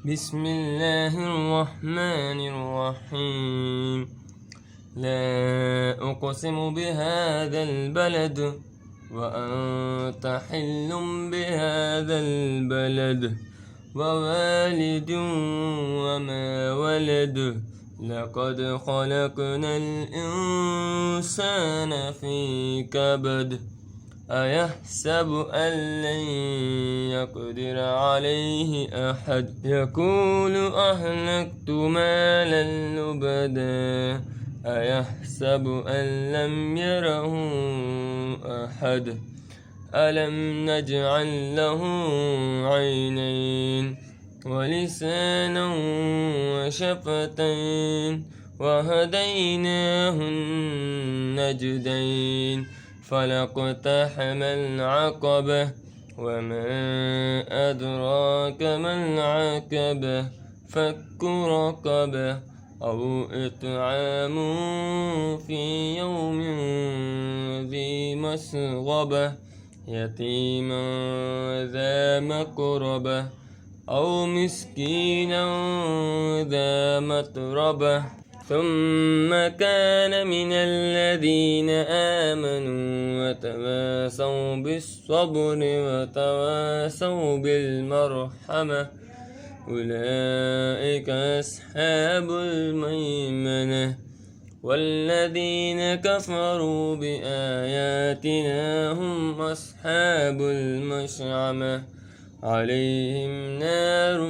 بسم الله الرحمن الرحيم. لا أقسم بهذا البلد وأنت حل بهذا البلد ووالد وما ولد لقد خلقنا الإنسان في كبد أيحسب أن لن يقدر عليه أحد يقول أهلكت مالا لبدا أيحسب أن لم يره أحد ألم نجعل له عينين ولسانا وشفتين وهديناه النجدين فلاقتحم العقبة وما أدراك ما العقبة فك رقبة أو إطعام في يوم ذي مسغبة يتيما ذا مقربة أو مسكينا ذا متربة ثم كان من الذين آمنوا وتواصوا بالصبر وتواصوا بالمرحمة أولئك أصحاب الميمنة والذين كفروا بآياتنا هم أصحاب المشأمة عليهم نار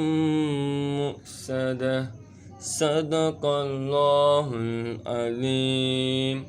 مؤصدة صدق الله العظيم.